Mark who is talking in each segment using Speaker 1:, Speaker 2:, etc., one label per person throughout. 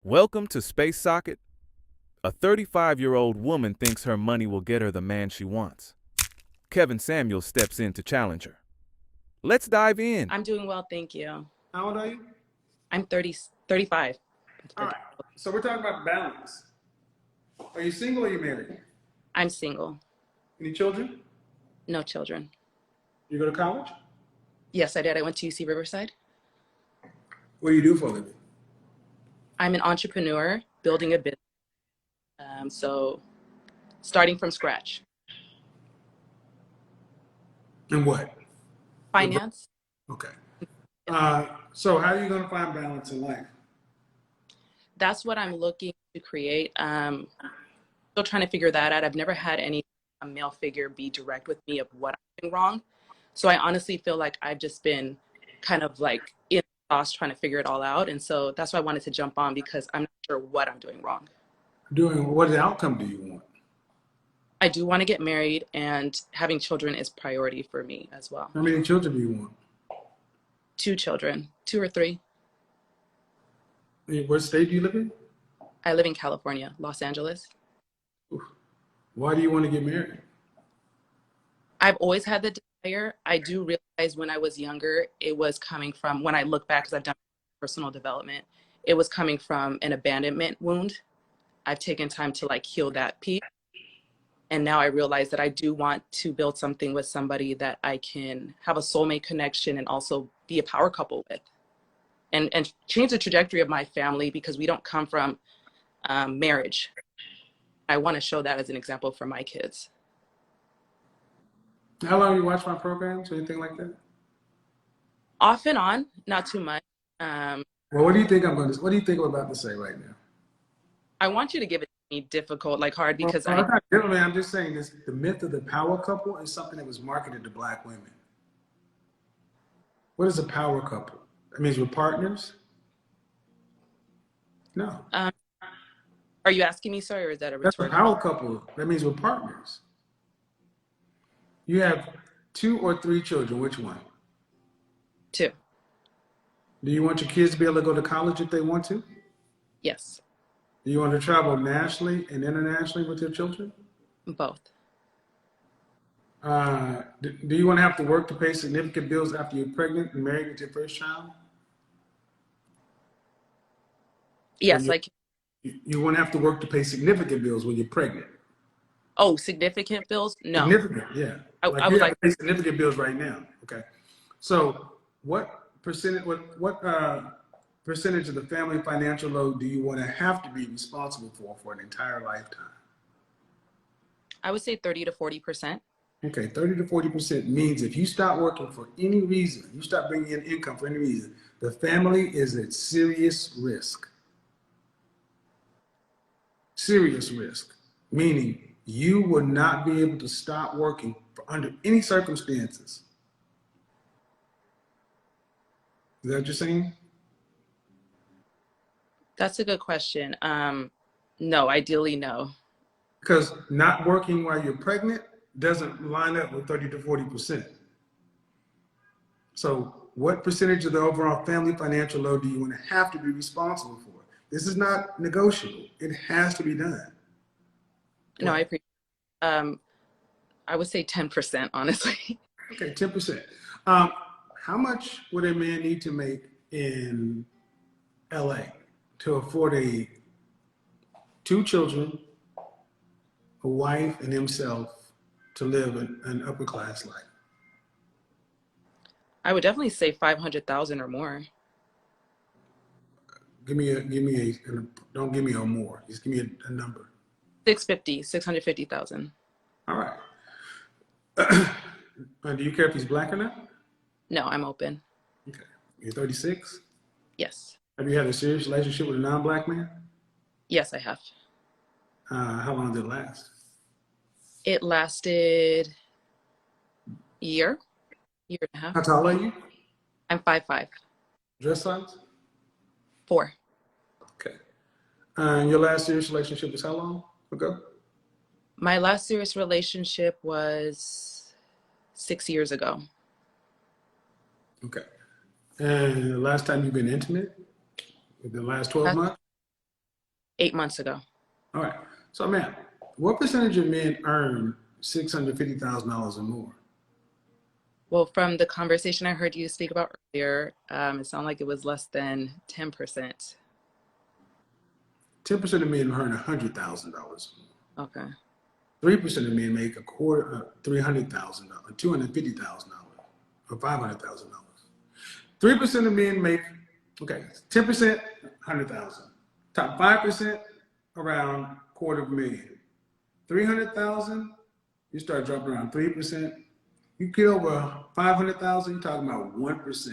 Speaker 1: Welcome to Space Socket. A 35-year-old woman thinks her money will get her the man she wants. Kevin Samuels steps in to challenge her. Let's dive in.
Speaker 2: I'm doing well, thank you.
Speaker 3: How old are you?
Speaker 2: I'm 35.
Speaker 3: All right. So we're talking about balance. Are you single or are you married?
Speaker 2: I'm single,
Speaker 3: Any children?
Speaker 2: no children.
Speaker 3: You go to college?
Speaker 2: Yes, I did. I went to UC Riverside.
Speaker 3: What do you do for a living?
Speaker 2: I'm an entrepreneur building a business. So starting from scratch.
Speaker 3: And what?
Speaker 2: Finance,
Speaker 3: Okay. So how are you going to find balance in life?
Speaker 2: that's what I'm looking to create. Still trying to figure that out. I've never had a male figure be direct with me of what I'm doing wrong. So I honestly feel like I've just been kind of like in the sauce trying to figure it all out. And so that's why I wanted to jump on because I'm not sure what I'm doing wrong.
Speaker 3: What outcome do you want?
Speaker 2: I do want to get married, and having children is priority for me as well.
Speaker 3: How many children do you want?
Speaker 2: 2 children, 2 or 3.
Speaker 3: What state do you live in?
Speaker 2: I live in California, Los Angeles.
Speaker 3: Why do you want to get married?
Speaker 2: I've always had the desire. I do realize when I was younger, it was coming from, when I look back, because I've done personal development, it was coming from an abandonment wound. I've taken time to like heal that piece. And now I realize that I do want to build something with somebody that I can have a soulmate connection and also be a power couple with. And change the trajectory of my family because we don't come from marriage. I want to show that as an example for my kids.
Speaker 3: How long you watch my programs or anything like that?
Speaker 2: Off and on, not too much.
Speaker 3: Well, what do you think what do you think I'm about to say right now?
Speaker 2: I want you to give it to me difficult, like hard,
Speaker 3: Well,
Speaker 2: because
Speaker 3: I'm not giving, man. I'm just saying this: the myth of the power couple is something that was marketed to black women. What is a power couple? That means we're partners? No.
Speaker 2: Are you asking me, sir, or is that a
Speaker 3: That's a
Speaker 2: rhetorical?
Speaker 3: power couple. That means we're partners. You have 2 or 3 children. Which one?
Speaker 2: 2.
Speaker 3: Do you want your kids to be able to go to college if they want to?
Speaker 2: Yes,
Speaker 3: Do you want to travel nationally and internationally with your children?
Speaker 2: both.
Speaker 3: Do you want to have to work to pay significant bills after you're pregnant and married with your first child? Or
Speaker 2: Yes,
Speaker 3: you want to have to work to pay significant bills when you're pregnant?
Speaker 2: oh, significant bills? No.
Speaker 3: Significant, yeah.
Speaker 2: I
Speaker 3: Like you
Speaker 2: would
Speaker 3: have
Speaker 2: like,
Speaker 3: to pay significant bills right now. Okay. So what percentage of the family financial load do you want to have to be responsible for an entire lifetime?
Speaker 2: I would say 30 to 40%.
Speaker 3: Okay, 30 to 40% means if you stop working for any reason, you stop bringing in income for any reason, the family is at serious risk. Serious risk, meaning you will not be able to stop working for under any circumstances. Is that what you're saying?
Speaker 2: That's a good question. No, ideally, no.
Speaker 3: Because not working while you're pregnant doesn't line up with 30 to 40%. So what percentage of the overall family financial load do you want to have to be responsible for? This is not negotiable. It has to be done.
Speaker 2: No, I
Speaker 3: What?
Speaker 2: appreciate. I would say 10%, honestly.
Speaker 3: Okay, 10%. How much would a man need to make in LA to afford 2 children, a wife, and himself to live an upper class life?
Speaker 2: I would definitely say 500,000 or more.
Speaker 3: Don't give me a more. Just give me a number.
Speaker 2: 650,000.
Speaker 3: All right. Do you care if he's black or not?
Speaker 2: No, I'm open.
Speaker 3: Okay. You're 36.
Speaker 2: Yes.
Speaker 3: Have you had a serious relationship with a non-black man?
Speaker 2: Yes, I have.
Speaker 3: How long did it last?
Speaker 2: It lasted year, year and a half.
Speaker 3: How tall are you?
Speaker 2: I'm 5'5".
Speaker 3: Dress size?
Speaker 2: 4.
Speaker 3: Okay. Your last serious relationship was how long ago?
Speaker 2: My last serious relationship was 6 years ago.
Speaker 3: Okay. And the last time you've been intimate? In the last 12
Speaker 2: Last,
Speaker 3: months?
Speaker 2: 8 months ago.
Speaker 3: All right. So, ma'am, what percentage of men earn $650,000 or more?
Speaker 2: Well, from the conversation I heard you speak about earlier, it sounded like it was less than 10%.
Speaker 3: 10% of men earn $100,000.
Speaker 2: Okay.
Speaker 3: 3% of men make a quarter, $300,000, $250,000, or $500,000. 3% of men make, okay, 10%, 100,000. Top 5%, around quarter of a million. 300,000, you start dropping around 3%. You get over 500,000, you're talking about 1%.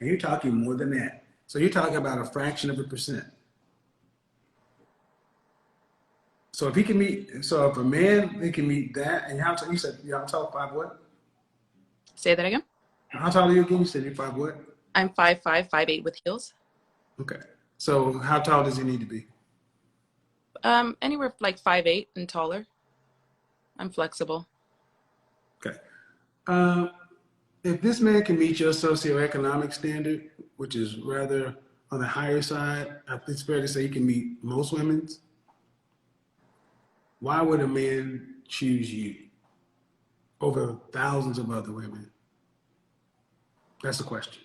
Speaker 3: And you're talking more than that. So you're talking about a fraction of a percent. So if he can meet, so if a man, they can meet that, and how tall, you said, you're tall, 5 what?
Speaker 2: Say that again.
Speaker 3: How tall are you again? You said you're 5 what?
Speaker 2: I'm 5'5", 5'8" with heels.
Speaker 3: Okay. So how tall does he need to be?
Speaker 2: Anywhere like 5'8" and taller. I'm flexible.
Speaker 3: Okay. Uh, if this man can meet your socioeconomic standard, which is rather on the higher side, I think it's fair to say he can meet most women's. Why would a man choose you over thousands of other women? That's the question.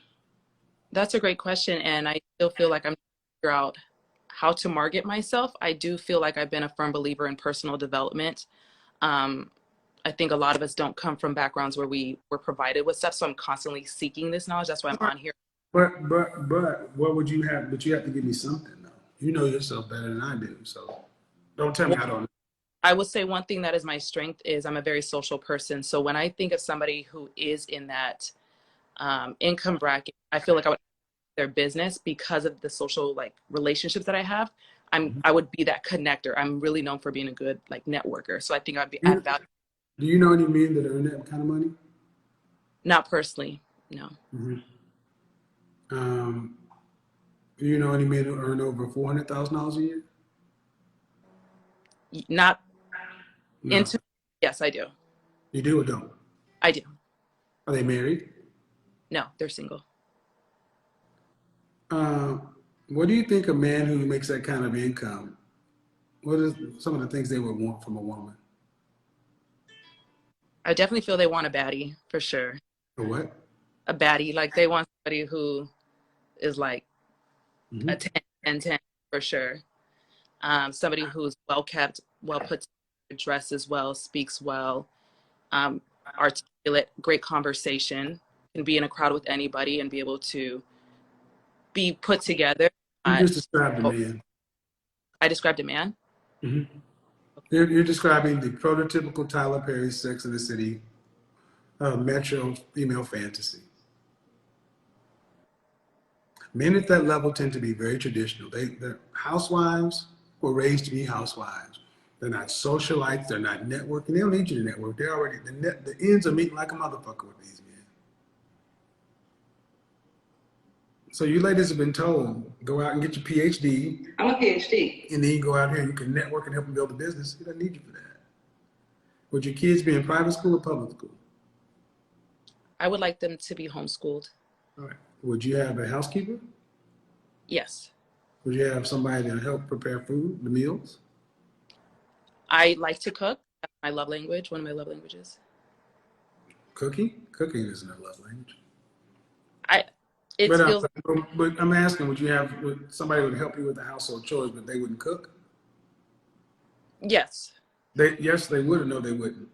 Speaker 2: That's a great question, and I still feel like I'm trying to figure out how to market myself. I do feel like I've been a firm believer in personal development. I think a lot of us don't come from backgrounds where we were provided with stuff, so I'm constantly seeking this knowledge. That's why I'm on here.
Speaker 3: But what would you have? But you have to give me something though. You know yourself better than I do, so don't tell me I don't know.
Speaker 2: I would say one thing that is my strength is I'm a very social person. So when I think of somebody who is in that income bracket, I feel like I would their business because of the social like relationships that I have. I would be that connector. I'm really known for being a good like networker. So I think I'd be add value.
Speaker 3: Do you know any men that earn that kind of money?
Speaker 2: Not personally, no.
Speaker 3: Do you know any men who earn over $400,000 a year?
Speaker 2: Not
Speaker 3: No.
Speaker 2: into. Yes, I do.
Speaker 3: You do or don't?
Speaker 2: I do.
Speaker 3: Are they married?
Speaker 2: No, they're single.
Speaker 3: What do you think a man who makes that kind of income, what are some of the things they would want from a woman?
Speaker 2: I definitely feel they want a baddie for sure.
Speaker 3: A what?
Speaker 2: A baddie, like they want somebody who is like a 10 for sure. Somebody who's well kept, well put together, dresses well, speaks well, articulate, great conversation, can be in a crowd with anybody and be able to be put together.
Speaker 3: You just described a man.
Speaker 2: I described a man.
Speaker 3: You're describing the prototypical Tyler Perry Sex and the City metro female fantasy. Men at that level tend to be very traditional. They're housewives were raised to be housewives. They're not socialites. They're not networking. They don't need you to network. They're already, the ends are meeting like a motherfucker with these men. So you ladies have been told, go out and get your PhD.
Speaker 4: I'm a PhD.
Speaker 3: And then you go out here and you can network and help them build a business. He doesn't need you for that. Would your kids be in private school or public school?
Speaker 2: I would like them to be homeschooled.
Speaker 3: All right. Would you have a housekeeper?
Speaker 2: Yes.
Speaker 3: Would you have somebody to help prepare food, the meals?
Speaker 2: I like to cook. That's my love language, one of my love languages.
Speaker 3: Cooking? Cooking isn't a love language. But I'm asking, would you have somebody would help you with the household chores, but they wouldn't cook?
Speaker 2: Yes.
Speaker 3: Yes, they would, or no, they wouldn't?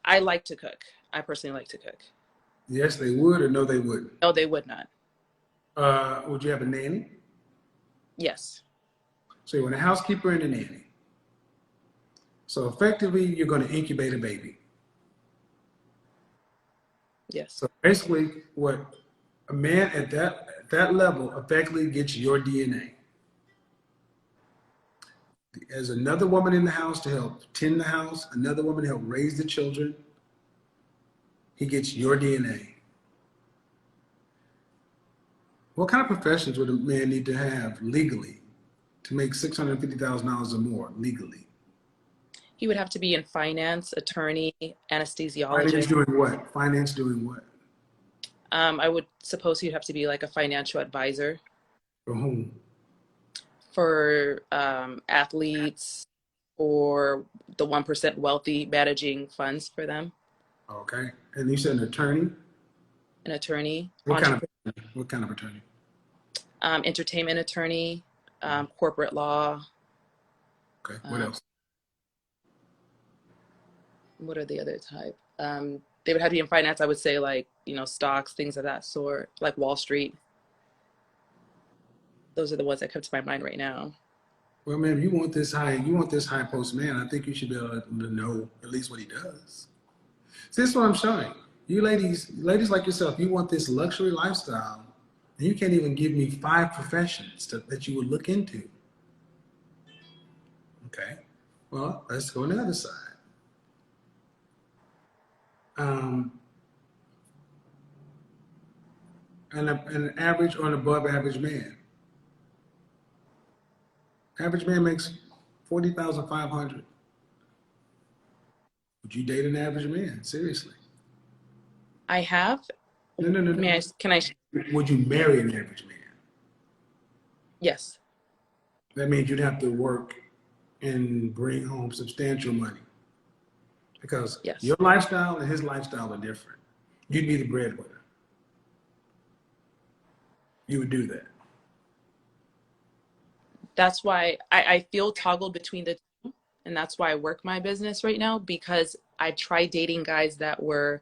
Speaker 2: I like to cook. I personally like to cook.
Speaker 3: Yes, they would, or no, they wouldn't?
Speaker 2: No, they would not.
Speaker 3: Would you have a nanny?
Speaker 2: Yes.
Speaker 3: So you want a housekeeper and a nanny. So effectively, you're going to incubate a baby.
Speaker 2: Yes.
Speaker 3: So basically, what a man at that level effectively gets your DNA. There's another woman in the house to help tend the house, another woman to help raise the children. He gets your DNA. What kind of professions would a man need to have legally to make $650,000 or more legally?
Speaker 2: He would have to be in finance, attorney, anesthesiologist.
Speaker 3: Finance doing what? Finance doing what?
Speaker 2: I would suppose he'd have to be like a financial advisor.
Speaker 3: For whom?
Speaker 2: for athletes or the 1% wealthy, managing funds for them.
Speaker 3: Okay. And you said an attorney?
Speaker 2: An attorney,
Speaker 3: What kind of
Speaker 2: entrepreneur,
Speaker 3: what kind of attorney?
Speaker 2: entertainment attorney, corporate law.
Speaker 3: Okay. What
Speaker 2: Um,
Speaker 3: else?
Speaker 2: what are the other type? They would have to be in finance. I would say like, stocks, things of that sort, like Wall Street. Those are the ones that come to my mind right now.
Speaker 3: Well, man, you want this high post man, I think you should be able to know at least what he does. See, this is what I'm showing. You ladies like yourself, you want this luxury lifestyle, and you can't even give me 5 professions that you would look into. Okay. Well, let's go on the other side. Um, an average or an above average man. Average man makes 40,500. Would you date an average man? Seriously?
Speaker 2: I have.
Speaker 3: No, no, no,
Speaker 2: May I?
Speaker 3: no.
Speaker 2: Can I?
Speaker 3: Would you marry an average man?
Speaker 2: Yes.
Speaker 3: That means you'd have to work and bring home substantial money because
Speaker 2: Yes.
Speaker 3: your lifestyle and his lifestyle are different. You'd be the breadwinner. You would do that.
Speaker 2: That's why I feel toggled between the two. And that's why I work my business right now, because I tried dating guys that were,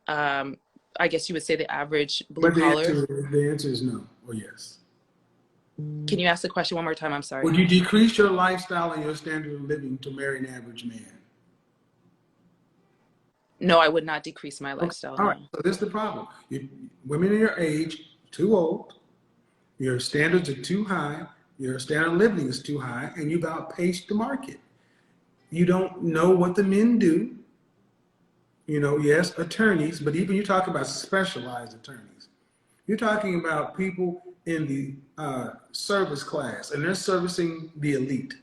Speaker 2: I guess you would say the average blue
Speaker 3: But
Speaker 2: collar.
Speaker 3: the answer is no or yes.
Speaker 2: Can you ask the question one more time? I'm sorry.
Speaker 3: Would you decrease your lifestyle and your standard of living to marry an average man?
Speaker 2: No, I would not decrease my
Speaker 3: Okay.
Speaker 2: lifestyle.
Speaker 3: All right.
Speaker 2: No.
Speaker 3: So this is the problem. Women in your age, too old, your standards are too high, your standard of living is too high, and you've outpaced the market. You don't know what the men do. Yes, attorneys, but even you talk about specialized attorneys. You're talking about people in the service class, and they're servicing the elite.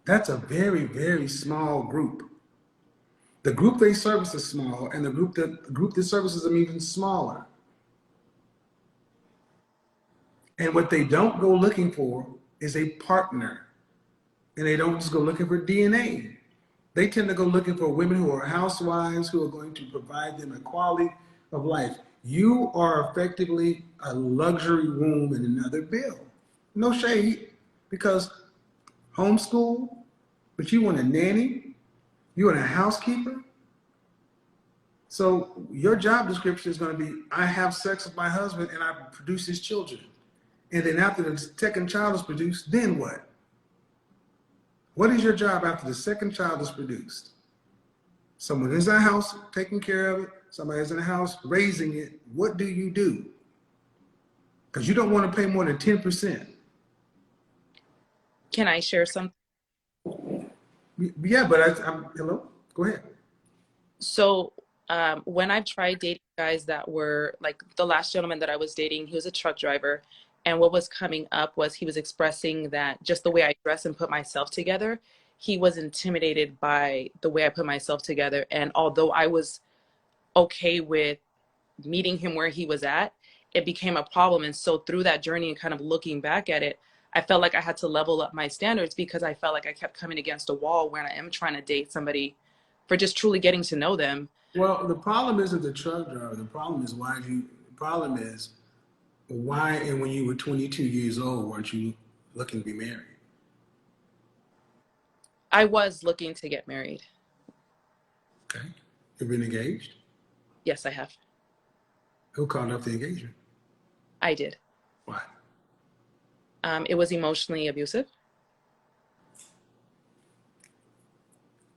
Speaker 3: That's a very, very small group. The group they service is small, and the group that services them even smaller. And what they don't go looking for is a partner, and they don't just go looking for DNA. They tend to go looking for women who are housewives who are going to provide them a quality of life. You are effectively a luxury room in another bill. No shade, because homeschool, but you want a nanny, you want a housekeeper. So your job description is going to be, I have sex with my husband and I produce his children. And then after the second child is produced, then what? What is your job after the second child is produced? Someone is in the house taking care of it. Somebody is in the house raising it. What do you do? Because you don't want to pay more than 10%.
Speaker 2: Can I share something?
Speaker 3: Yeah, but hello? Go ahead.
Speaker 2: So when I've tried dating guys that were like the last gentleman that I was dating, he was a truck driver. And what was coming up was he was expressing that just the way I dress and put myself together, he was intimidated by the way I put myself together. And although I was okay with meeting him where he was at, it became a problem. And so through that journey and kind of looking back at it, I felt like I had to level up my standards because I felt like I kept coming against a wall when I am trying to date somebody for just truly getting to know them.
Speaker 3: Well, the problem isn't the truck driver. The problem is why and when you were 22 years old, weren't you looking to be married?
Speaker 2: I was looking to get married.
Speaker 3: Okay. You've been engaged?
Speaker 2: Yes, I have.
Speaker 3: Who called off the engagement?
Speaker 2: I did.
Speaker 3: Why?
Speaker 2: It was emotionally abusive.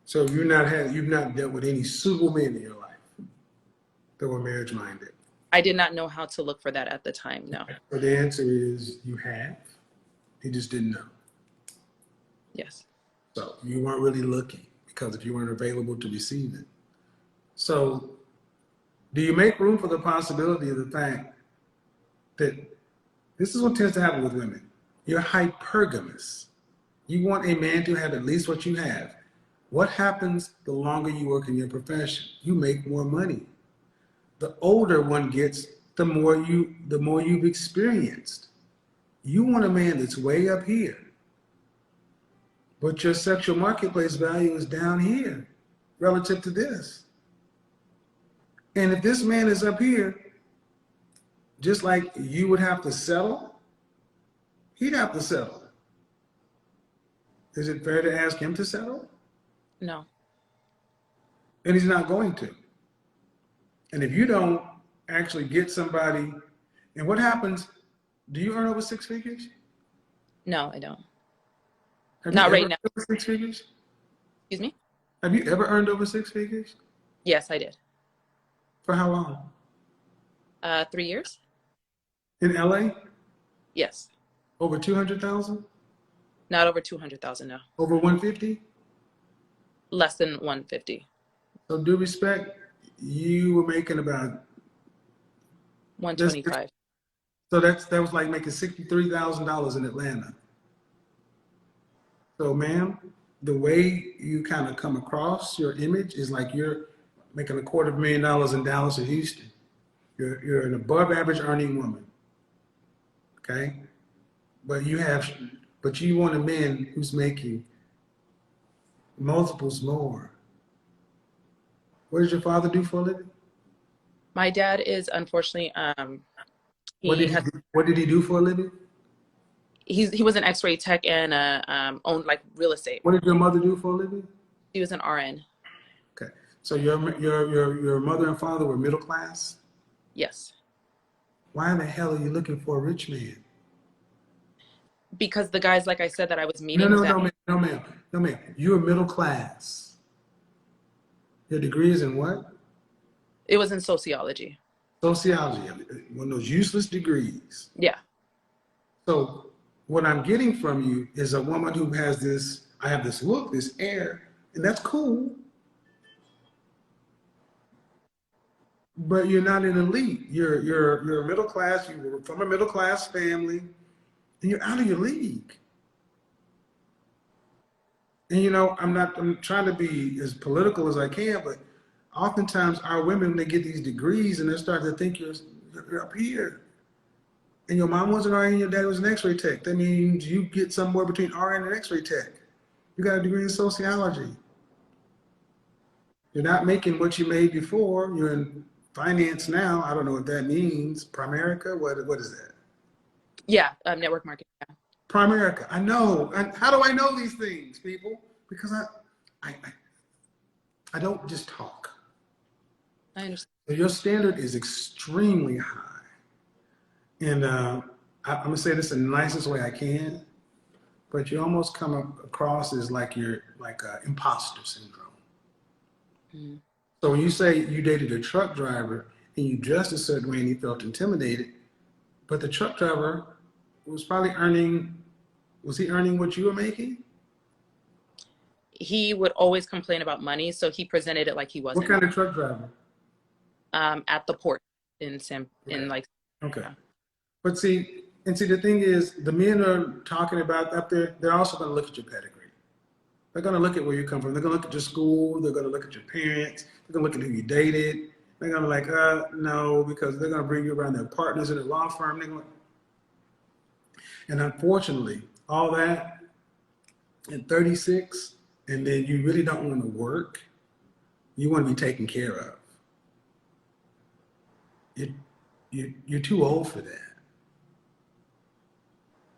Speaker 3: So you've not dealt with any suitable men in your life that were marriage minded.
Speaker 2: I did not know how to look for that at the time. No.
Speaker 3: So the answer is you have. You just didn't know.
Speaker 2: Yes.
Speaker 3: So you weren't really looking because if you weren't available to receive it. So do you make room for the possibility of the fact that this is what tends to happen with women? You're hypergamous. You want a man to have at least what you have. What happens the longer you work in your profession? You make more money. The older one gets, the more you've experienced. You want a man that's way up here, but your sexual marketplace value is down here relative to this. And if this man is up here, just like you would have to settle, he'd have to settle. Is it fair to ask him to settle?
Speaker 2: No.
Speaker 3: And he's not going to. And if you don't actually get somebody, and what happens, do you earn over six figures?
Speaker 2: No, I don't.
Speaker 3: Have
Speaker 2: Not
Speaker 3: you
Speaker 2: right
Speaker 3: ever
Speaker 2: now.
Speaker 3: earned over six figures?
Speaker 2: Excuse me?
Speaker 3: Have you ever earned over six figures?
Speaker 2: Yes, I did.
Speaker 3: For how long?
Speaker 2: 3 years?
Speaker 3: In LA?
Speaker 2: Yes.
Speaker 3: Over 200,000?
Speaker 2: Not over 200,000, no.
Speaker 3: Over 150?
Speaker 2: Less than 150.
Speaker 3: So due respect, you were making about
Speaker 2: 125.
Speaker 3: so that was like making $63,000 in Atlanta. So ma'am, the way you kind of come across your image is like you're making $250,000 in Dallas or Houston. You're an above average earning woman. Okay? But you want a man who's making multiples more. What does your father do for a living?
Speaker 2: My dad is unfortunately
Speaker 3: What did he do for a living?
Speaker 2: he was an X-ray tech and owned like real estate.
Speaker 3: What did your mother do for a living?
Speaker 2: He was an RN.
Speaker 3: Okay. So your mother and father were middle class?
Speaker 2: Yes.
Speaker 3: Why in the hell are you looking for a rich man?
Speaker 2: Because the guys, like I said, that I was meeting.
Speaker 3: No, ma'am. You're middle class. Your degree is in what?
Speaker 2: It was in sociology.
Speaker 3: Sociology. One of those useless degrees.
Speaker 2: Yeah.
Speaker 3: So what I'm getting from you is a woman who has this, I have this look, this air, and that's cool. But you're not an elite. You're a middle class, you were from a middle class family, and you're out of your league. And I'm trying to be as political as I can, but oftentimes our women, they get these degrees and they're starting to think you're up here. And your mom was an RN and your dad was an X-ray tech. That means you get somewhere between RN and X-ray tech. You got a degree in sociology. You're not making what you made before. You're in finance now. I don't know what that means. Primerica? What is that?
Speaker 2: Yeah, network marketing. Yeah.
Speaker 3: Primerica. I know. How do I know these things, people? Because I don't just talk.
Speaker 2: I understand.
Speaker 3: So your standard is extremely high. And I'm going to say this in the nicest way I can, but you almost come across as like you're like imposter syndrome. Mm-hmm. So when you say you dated a truck driver and you dressed a certain way and he felt intimidated, but the truck driver was probably earning what you were making?
Speaker 2: He would always complain about money, so he presented it like he wasn't.
Speaker 3: What kind of truck driver?
Speaker 2: At the port in
Speaker 3: Okay. But see, the thing is, the men are talking about up there, they're also going to look at your pedigree. They're going to look at where you come from. They're going to look at your school. They're going to look at your parents. They're going to look at who you dated. They're going to be like, no, because they're going to bring you around their partners in a law firm. And unfortunately, all that at 36, and then you really don't want to work. You want to be taken care of. You're too old for that.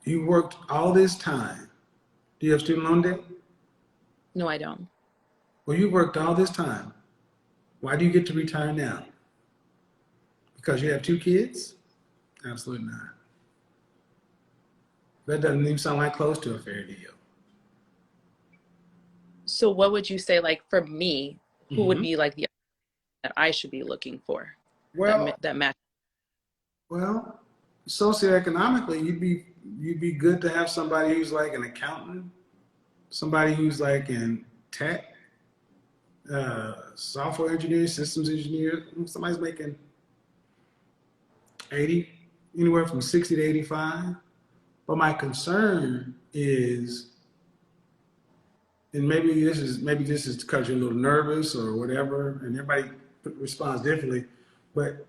Speaker 3: You worked all this time. Do you have student loan debt?
Speaker 2: No, I don't.
Speaker 3: Well, you worked all this time. Why do you get to retire now? Because you have 2 kids? Absolutely not. That doesn't even sound like close to a fair deal.
Speaker 2: So what would you say, like, for me, who would be like the that I should be looking for?
Speaker 3: Well,
Speaker 2: that match.
Speaker 3: Well, socioeconomically, you'd be good to have somebody who's like an accountant, somebody who's like in tech, software engineer, systems engineer. Somebody's making 80, anywhere from 60 to 85. But my concern is, and maybe this is because you're a little nervous or whatever, and everybody responds differently, but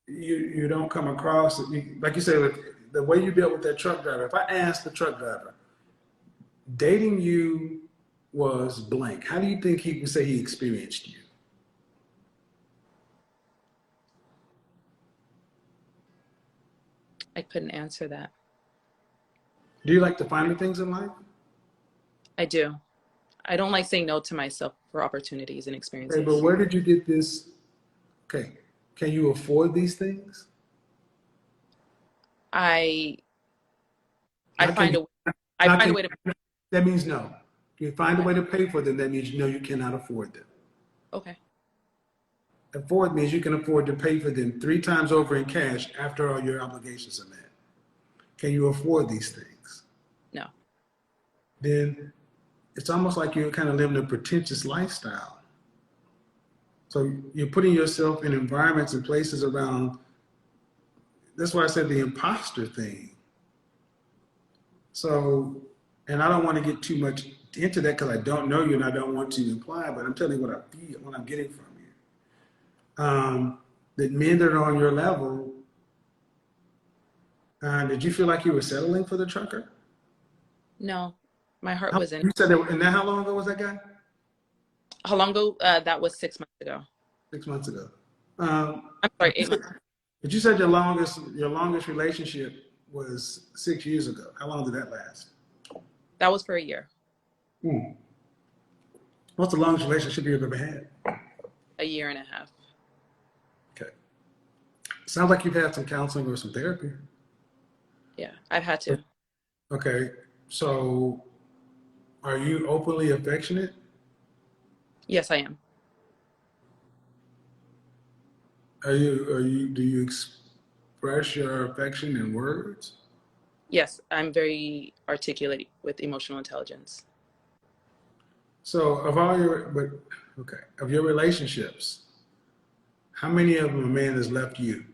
Speaker 3: you don't come across, like you said, the way you dealt with that truck driver. If I asked the truck driver, dating you was blank, how do you think he would say he experienced you?
Speaker 2: I couldn't answer that.
Speaker 3: Do you like the finer things in life?
Speaker 2: I do. I don't like saying no to myself for opportunities and
Speaker 3: Okay, but
Speaker 2: experiences.
Speaker 3: where did you get this? Okay, can you afford these things?
Speaker 2: I I
Speaker 3: Not can
Speaker 2: find
Speaker 3: you,
Speaker 2: a I
Speaker 3: not
Speaker 2: find
Speaker 3: can
Speaker 2: a way to.
Speaker 3: that means no. If you find a
Speaker 2: Okay.
Speaker 3: way to pay for them, that means you know you cannot afford them.
Speaker 2: Okay.
Speaker 3: Afford means you can afford to pay for them 3 times over in cash after all your obligations are met. Can you afford these things?
Speaker 2: No.
Speaker 3: Then it's almost like you're kind of living a pretentious lifestyle. So you're putting yourself in environments and places around. That's why I said the imposter thing. So, and I don't want to get too much into that because I don't know you and I don't want to imply, but I'm telling you what I feel, what I'm getting from you. That men that are on your level, did you feel like you were settling for the trucker?
Speaker 2: No. My heart was in.
Speaker 3: You said that, and then how long ago was that guy?
Speaker 2: How long ago? That was 6 months ago.
Speaker 3: 6 months ago. Um,
Speaker 2: I'm sorry, 8 months.
Speaker 3: but you said your longest relationship was 6 years ago. How long did that last?
Speaker 2: That was for a year.
Speaker 3: Hmm. What's the longest relationship you've ever had?
Speaker 2: A year and a half.
Speaker 3: Okay. Sounds like you've had some counseling or some therapy.
Speaker 2: Yeah, I've had to.
Speaker 3: Okay. So are you openly affectionate?
Speaker 2: Yes, I am.
Speaker 3: Do you express your affection in words?
Speaker 2: Yes, I'm very articulate with emotional intelligence.
Speaker 3: So of your relationships, how many of them a man has left you?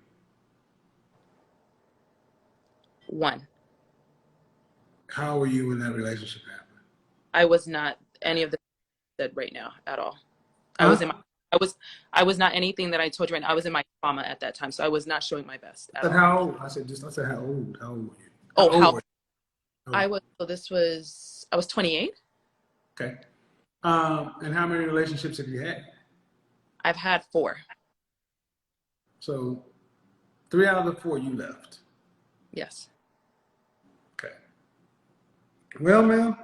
Speaker 2: One,
Speaker 3: How were you when that relationship happened?
Speaker 2: I was not any of the said right now at all. I was in
Speaker 3: Huh?
Speaker 2: my, I was not anything that I told you right now. I was in my trauma at that time, so I was not showing my best
Speaker 3: I
Speaker 2: at
Speaker 3: said
Speaker 2: all.
Speaker 3: how old? I said how old? How old were you? How
Speaker 2: Oh,
Speaker 3: old
Speaker 2: how
Speaker 3: were you?
Speaker 2: I was. So I was 28.
Speaker 3: Okay. And how many relationships have you had?
Speaker 2: I've had 4.
Speaker 3: So 3 out of the 4 you left.
Speaker 2: Yes.
Speaker 3: Okay. Well, man,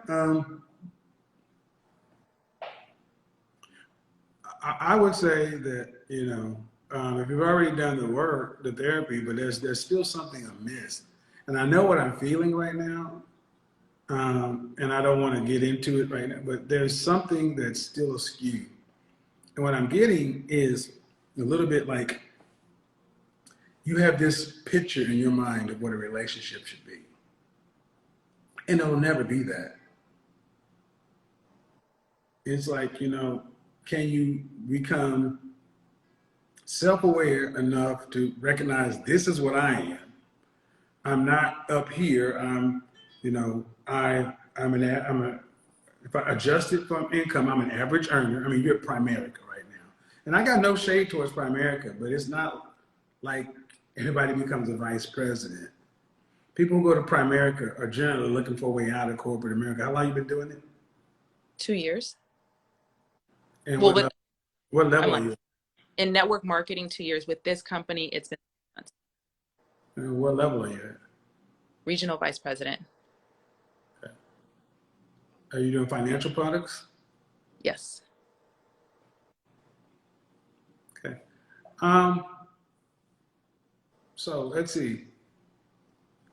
Speaker 3: I would say that if you've already done the work, the therapy, but there's still something amiss, and I know what I'm feeling right now, and I don't want to get into it right now, but there's something that's still askew, and what I'm getting is a little bit like you have this picture in your mind of what a relationship should be, and it'll never be that. It's like can you become self-aware enough to recognize this is what I am. I'm not up here. I'm a, if I adjust it from income, I'm an average earner. I mean, you're at Primerica right now. And I got no shade towards Primerica, but it's not like everybody becomes a vice president. People who go to Primerica are generally looking for a way out of corporate America. How long you been doing it?
Speaker 2: 2 years.
Speaker 3: And
Speaker 2: Well, with
Speaker 3: what
Speaker 2: I'm
Speaker 3: level are
Speaker 2: like
Speaker 3: you?
Speaker 2: in network marketing, 2 years. With this company, it's been 6 months.
Speaker 3: And what level are you at?
Speaker 2: Regional vice president.
Speaker 3: Okay. Are you doing financial products?
Speaker 2: Yes.
Speaker 3: Okay. Um, so let's see.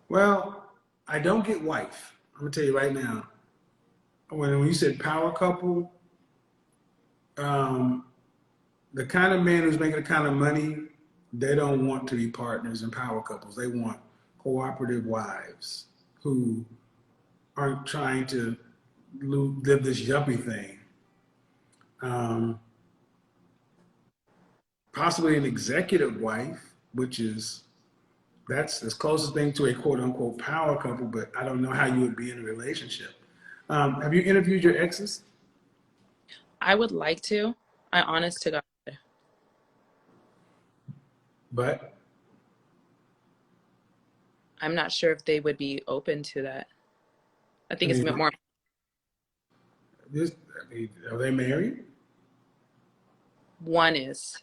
Speaker 3: Well, I don't get wife. I'm gonna tell you right now. When you said power couple, um, the kind of man who's making the kind of money, they don't want to be partners in power couples. They want cooperative wives who aren't trying to live this yuppie thing. Um, Possibly an executive wife, which is that's as closest thing to a quote unquote power couple, but I don't know how you would be in a relationship. Have you interviewed your exes?
Speaker 2: I would like to. I honest to God.
Speaker 3: But
Speaker 2: I'm not sure if they would be open to that. I
Speaker 3: I
Speaker 2: think it's
Speaker 3: mean,
Speaker 2: more.
Speaker 3: are they married?
Speaker 2: One is.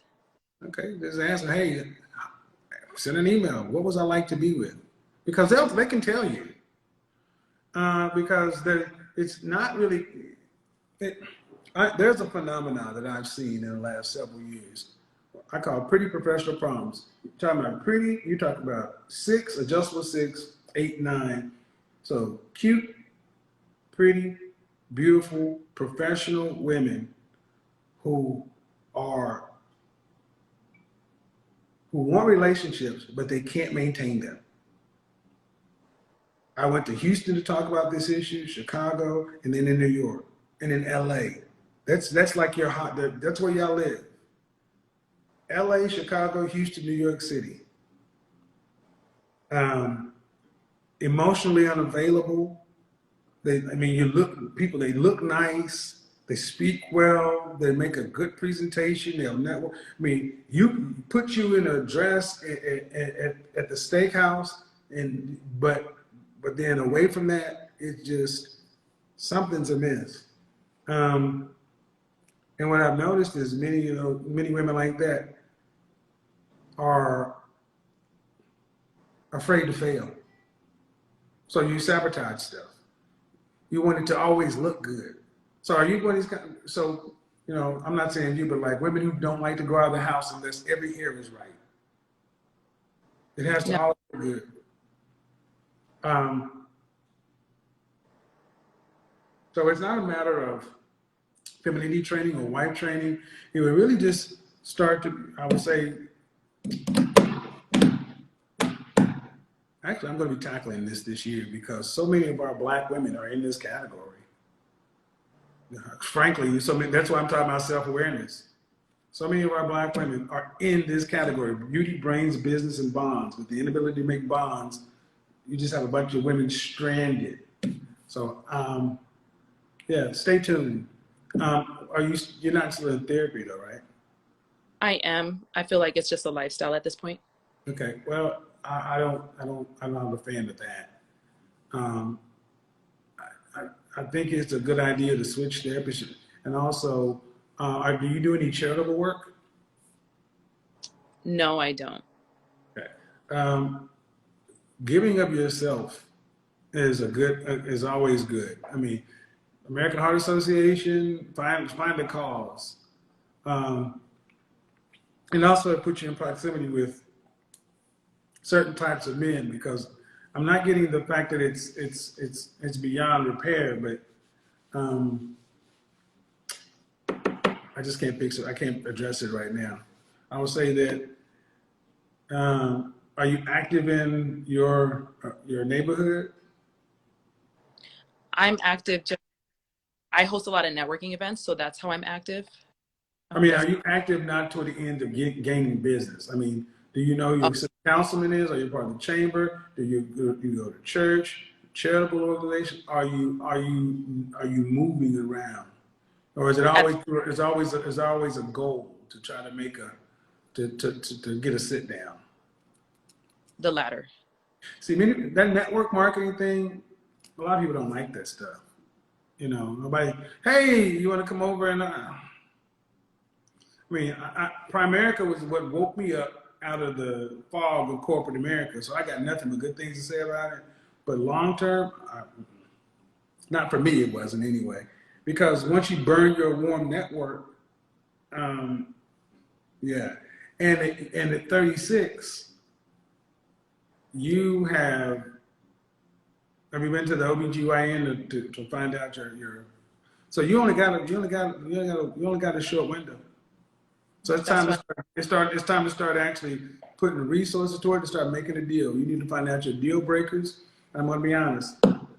Speaker 3: Okay, just ask them, hey, send an email. What was I like to be with? Because they can tell you. Because it's not really. There's a phenomenon that I've seen in the last several years. I call pretty professional problems. You're talking about pretty, you talk about six, adjustable six, eight, nine. So cute, pretty, beautiful, professional women who are who want relationships, but they can't maintain them. I went to Houston to talk about this issue, Chicago, and then in New York, and in LA. That's like your hot. That's where y'all live. LA, Chicago, Houston, New York City. Um, Emotionally unavailable. They look nice. They speak well. They make a good presentation. They'll network. I mean, you put you in a dress at the steakhouse, but then away from that, it's just something's amiss. Um, and what I've noticed is many women like that are afraid to fail. So you sabotage stuff. You want it to always look good. So are you one of these kind so I'm not saying you, but like women who don't like to go out of the house unless every hair is right. It has to
Speaker 2: No.
Speaker 3: always look good. Um, so it's not a matter of femininity training or wife training. It would really just start to, I would say, actually, I'm going to be tackling this year because so many of our black women are in this category. Frankly, that's why I'm talking about self-awareness. So many of our black women are in this category: beauty, brains, business, and bonds. With the inability to make bonds, you just have a bunch of women stranded. So, yeah, stay tuned. You're not still in therapy though, right?
Speaker 2: I am. I feel like it's just a lifestyle at this point.
Speaker 3: Okay. Well, I'm not a fan of that. Um, I think it's a good idea to switch therapists. And also, do you do any charitable work?
Speaker 2: No, I don't.
Speaker 3: Okay. Giving of yourself is always good. I mean, American Heart Association, find a cause, um, and also it puts you in proximity with certain types of men because I'm not getting the fact that it's beyond repair, but um, I just can't fix it. I can't address it right now. I will say that. Are you active in your neighborhood?
Speaker 2: I'm active. I host a lot of networking events, so that's how I'm active.
Speaker 3: I mean,
Speaker 2: That's
Speaker 3: are you active not toward the end of gaining business? I mean, do you know who
Speaker 2: uh,
Speaker 3: your city councilman is? Are you part of the chamber? Do you go to church, charitable organization? Are you moving around, or is it
Speaker 2: at
Speaker 3: always is always a goal to try to make to get a sit down?
Speaker 2: the latter.
Speaker 3: See, that network marketing thing, a lot of people don't like that stuff. Nobody. Hey, you want to come over and? Primerica was what woke me up out of the fog of corporate America. So I got nothing but good things to say about it. But long term, not for me, it wasn't anyway. Because once you burn your warm network, um, yeah. And at 36, you have you been to the OBGYN to find out your so you only got a short window. So it's
Speaker 2: That's
Speaker 3: time to
Speaker 2: what.
Speaker 3: start. It's time to start actually putting the resources toward to start making a deal. You need to find out your deal breakers. I'm going to be honest.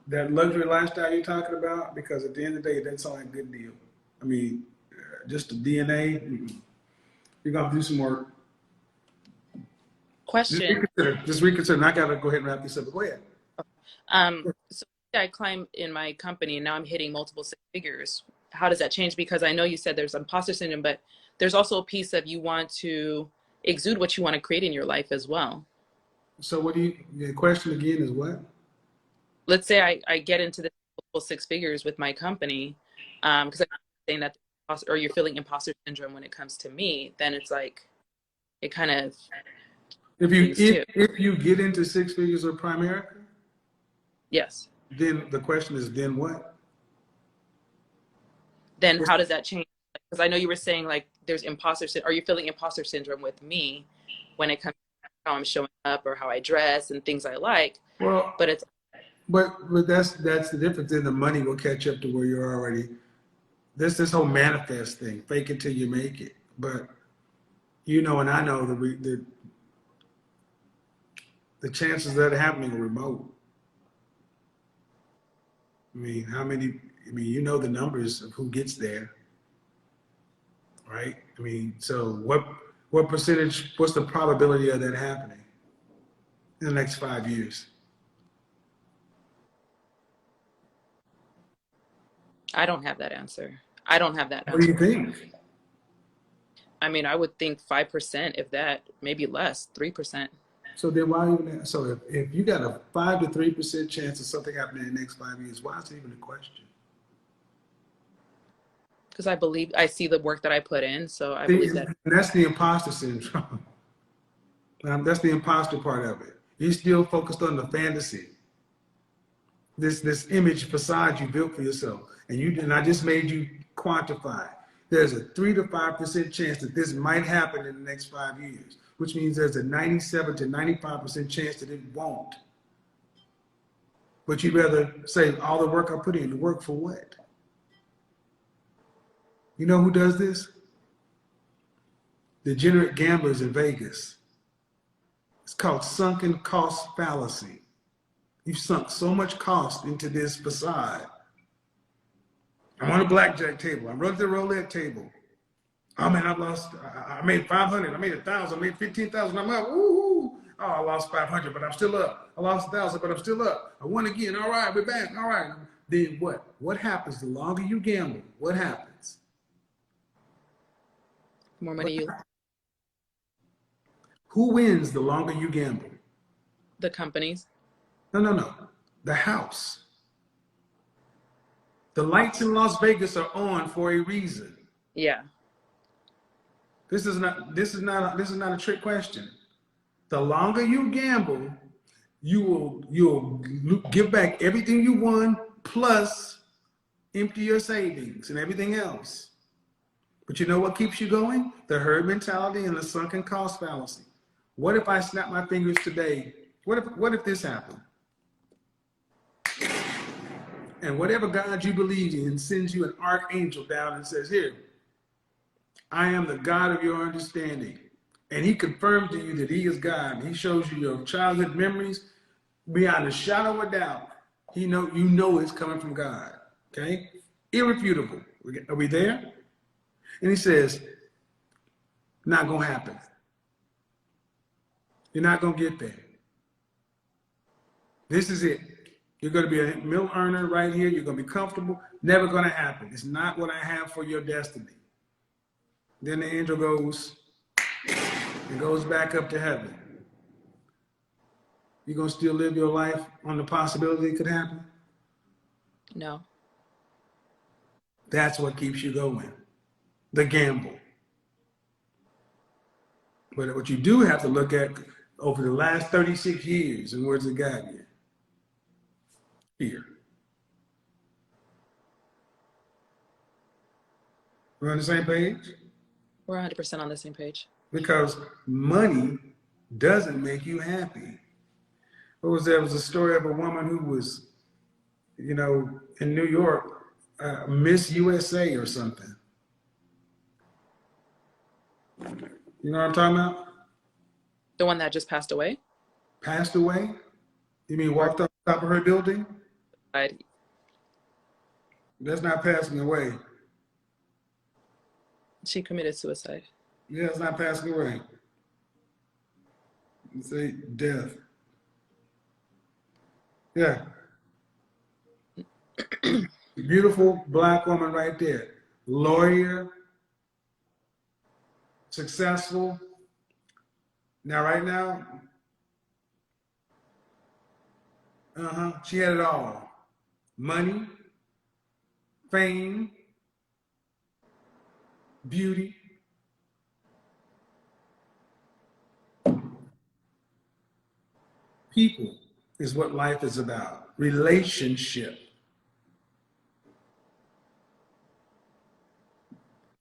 Speaker 3: That luxury lifestyle you're talking about, because at the end of the day, that's not a good deal. I mean, just the DNA. You're going to do some work. Just
Speaker 2: Question.
Speaker 3: reconsider. Just reconsider. And I got to go ahead and wrap this up. But go ahead.
Speaker 2: So I climbed in my company and now I'm hitting multiple six figures. How does that change? Because I know you said there's imposter syndrome, but there's also a piece of you want to exude what you want to create in your life as well.
Speaker 3: So what do you, the question again is what?
Speaker 2: Let's say I get into the six figures with my company, because I'm saying that, or you're feeling imposter syndrome when it comes to me, then it's like, it kind of things too.
Speaker 3: If you get into six figures or Primerica,
Speaker 2: Yes.
Speaker 3: then the question is then what?
Speaker 2: Then how does that change? Because I know you were saying like there's are you feeling imposter syndrome with me when it comes to how I'm showing up or how I dress and things I like?
Speaker 3: Well,
Speaker 2: But it's
Speaker 3: but that's the difference. Then the money will catch up to where you're already. This whole manifest thing, fake it till you make it. But you know, and I know the chances of that happening are remote. I mean, how many? I mean, you know the numbers of who gets there, right? I mean, so what percentage? What's the probability of that happening in the next 5 years?
Speaker 2: I don't have that answer. I don't have that
Speaker 3: What do you
Speaker 2: answer.
Speaker 3: think?
Speaker 2: I mean, I would think 5%, if that, maybe less, 3%.
Speaker 3: So then why even? So if you got a 5 to 3% chance of something happening in the next 5 years, why is it even a question?
Speaker 2: Because I see the work that I put in, so I
Speaker 3: See,
Speaker 2: believe that.
Speaker 3: that's the imposter syndrome. That's the imposter part of it. You're still focused on the fantasy, this image facade you built for yourself, and I just made you quantify. There's a 3 to 5% chance that this might happen in the next 5 years, which means there's a 97 to 95% chance that it won't. But you'd rather say all the work I put in, the work for what? You know who does this? Degenerate gamblers in Vegas. It's called sunken cost fallacy. You've sunk so much cost into this facade. I'm on a blackjack table. I'm running the roulette table. Oh man, I made 500. I made 1,000. I made 15,000. I'm up. Woo! Oh, I lost 500, but I'm still up. I lost 1,000, but I'm still up. I won again. All right, we're back. All right. Then what? What happens the longer you gamble? What happens?
Speaker 2: The more money you,
Speaker 3: Who wins the longer you gamble?
Speaker 2: the companies.
Speaker 3: No. The house. The lights in Las Vegas are on for a reason.
Speaker 2: Yeah.
Speaker 3: This is not a trick question. The longer you gamble, you'll give back everything you won plus empty your savings and everything else. But you know what keeps you going? The herd mentality and the sunken cost fallacy. What if I snap my fingers today? What if this happened? And whatever God you believe in sends you an archangel down and says, here, I am the God of your understanding. And he confirms to you that he is God. And he shows you your childhood memories beyond a shadow of a doubt. You know it's coming from God. Okay? Irrefutable. Are we there? And he says, not going to happen. You're not going to get there. This is it. You're going to be a mill earner right here. You're going to be comfortable. Never going to happen. It's not what I have for your destiny. Then the angel goes and goes back up to heaven. You're going to still live your life on the possibility it could happen?
Speaker 2: No.
Speaker 3: That's what keeps you going. The gamble. But what you do have to look at over the last 36 years, and where's it got you? Here. We're on the same page?
Speaker 2: We're 100% on the same page.
Speaker 3: Because money doesn't make you happy. There was a story of a woman who was, in New York, Miss USA or something. You know what I'm talking about?
Speaker 2: The one that just passed away?
Speaker 3: Passed away? You mean walked off the top of her building? That's not passing away.
Speaker 2: She committed suicide.
Speaker 3: Yeah, it's not passing away. It's a death. Yeah. Beautiful black woman right there. Lawyer, successful. Now, right now, She had it all. Money, fame, beauty. People is what life is about. Relationship.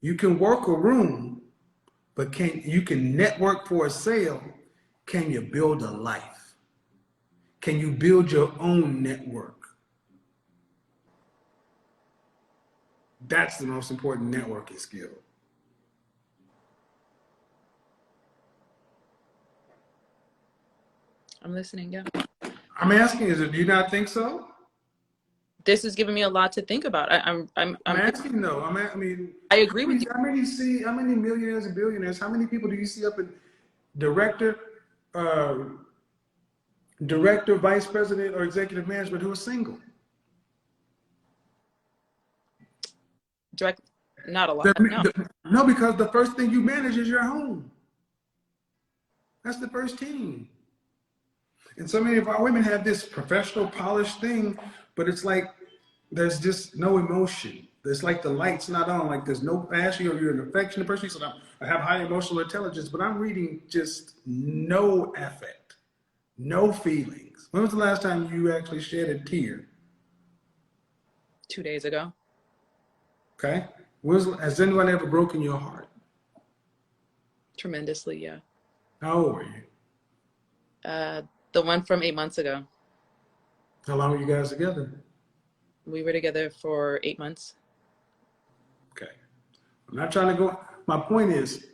Speaker 3: You can work a room, but you can network for a sale. Can you build a life? Can you build your own network? That's the most important networking skill.
Speaker 2: I'm listening, yeah.
Speaker 3: I'm asking, do you not think so?
Speaker 2: This is giving me a lot to think about. I'm
Speaker 3: asking though.
Speaker 2: I agree with you.
Speaker 3: How many millionaires and billionaires? How many people do you see up in director, uh, vice president, or executive management who are single?
Speaker 2: Not a lot. No.
Speaker 3: No, because the first thing you manage is your home. That's the first team. And so many of our women have this professional, polished thing, but it's like there's just no emotion. It's like the light's not on. Like there's no passion, or you're an affectionate person. So I have high emotional intelligence, but I'm reading just no affect, no feelings. When was the last time you actually shed a tear?
Speaker 2: 2 days ago.
Speaker 3: Okay. Has anyone ever broken your heart?
Speaker 2: Tremendously, yeah.
Speaker 3: How old were you?
Speaker 2: The one from 8 months ago.
Speaker 3: How long were you guys together?
Speaker 2: We were together for 8 months.
Speaker 3: Okay. I'm not trying to go. My point is,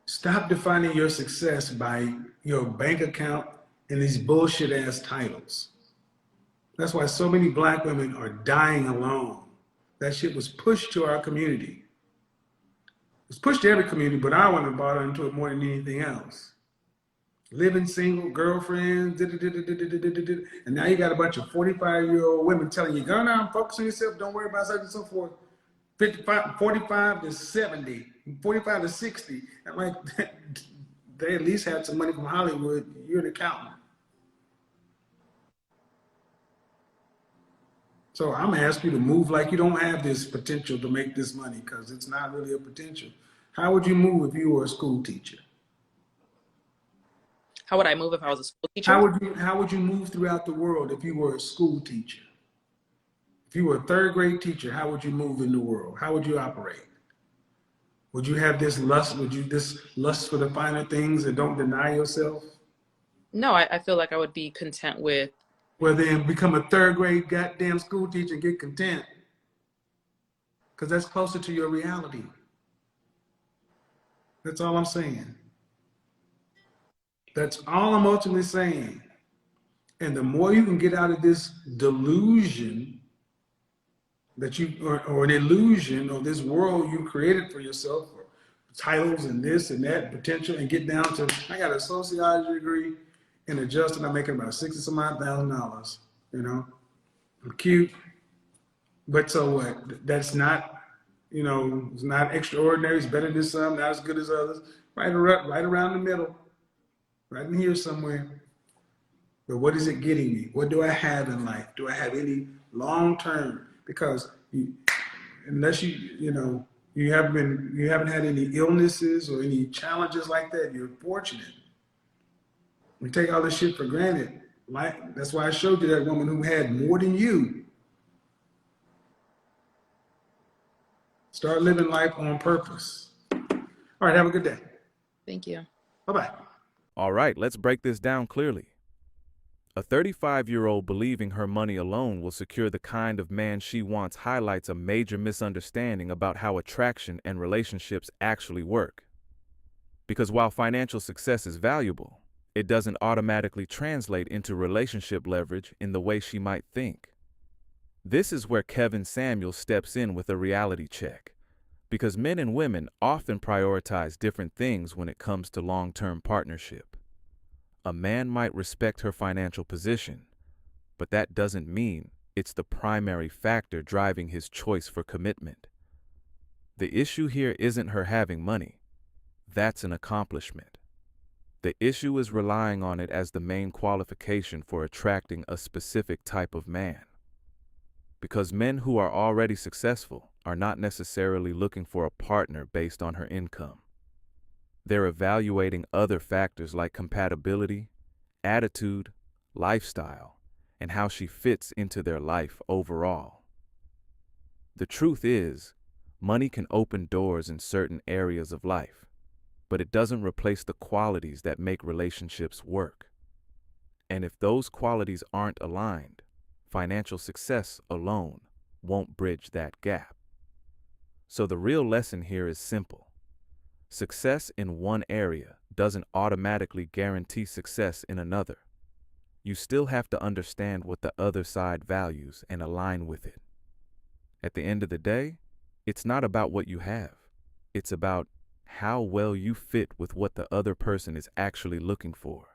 Speaker 3: stop defining your success by your bank account and these bullshit ass titles. That's why so many black women are dying alone. That shit was pushed to our community. It was pushed to every community, but our women bought into it more than anything else. Living single, girlfriends, and now you got a bunch of 45-year-old women telling you, go now, focus on yourself, don't worry about such and so forth. 45 to 70, 45 to 60. And like, they at least had some money from Hollywood. You're an accountant. So I'm asking you to move like you don't have this potential to make this money, because it's not really a potential. How would you move if you were a school teacher?
Speaker 2: How would I move if I was a school teacher?
Speaker 3: How would you move throughout the world if you were a school teacher? If you were a third grade teacher, how would you move in the world? How would you operate? Would you have this lust? This lust for the finer things and don't deny yourself?
Speaker 2: No, I feel like I would be content with.
Speaker 3: Well, then become a third grade goddamn school teacher and get content, because that's closer to your reality. That's all I'm saying. That's all I'm ultimately saying. And the more you can get out of this delusion that or an illusion of this world you created for yourself, or titles and this and that potential, and get down to, I got a sociology degree and adjusted, I'm making about $60,000. You know, I'm cute, but so what? That's not, it's not extraordinary. It's better than some, not as good as others. Right around the middle, right in here somewhere. But what is it getting me? What do I have in life? Do I have any long term? Because unless you haven't had any illnesses or any challenges like that, you're fortunate. We take all this shit for granted. That's why I showed you that woman who had more than you. Start living life on purpose. All right, have a good day.
Speaker 2: Thank you.
Speaker 3: Bye-bye.
Speaker 1: All right, let's break this down clearly. A 35-year-old believing her money alone will secure the kind of man she wants highlights a major misunderstanding about how attraction and relationships actually work. Because while financial success is valuable, it doesn't automatically translate into relationship leverage in the way she might think. This is where Kevin Samuel steps in with a reality check, because men and women often prioritize different things when it comes to long-term partnership. A man might respect her financial position, but that doesn't mean it's the primary factor driving his choice for commitment. The issue here isn't her having money. That's an accomplishment. The issue is relying on it as the main qualification for attracting a specific type of man. Because men who are already successful are not necessarily looking for a partner based on her income. They're evaluating other factors like compatibility, attitude, lifestyle, and how she fits into their life overall. The truth is, money can open doors in certain areas of life, but it doesn't replace the qualities that make relationships work. And if those qualities aren't aligned, financial success alone won't bridge that gap. So the real lesson here is simple. Success in one area doesn't automatically guarantee success in another. You still have to understand what the other side values and align with it. At the end of the day, it's not about what you have. It's about how well you fit with what the other person is actually looking for.